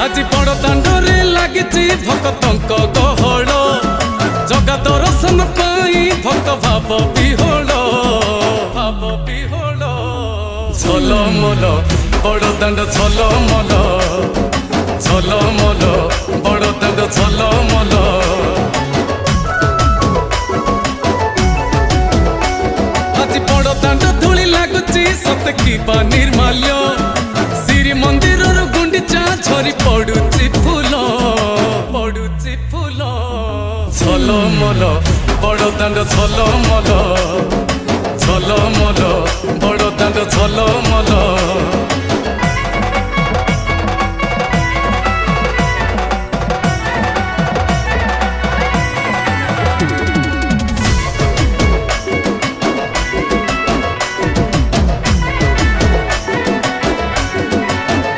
आज बड़ दांडरे लागिची भक्तंक गहळ जगा दर्शन पाई भक्त भाव विहोल झलमल बड़ दांड झलमल झलमल बड़ दांड झलमल आज बड़ दांड धूली लागुची सत कि निर्माल्य श्री मंदिर गुंडीचा झरी पड़ुची फूल झलमल बड़ दांड झलमल झलमल बड़ दांड झलमल।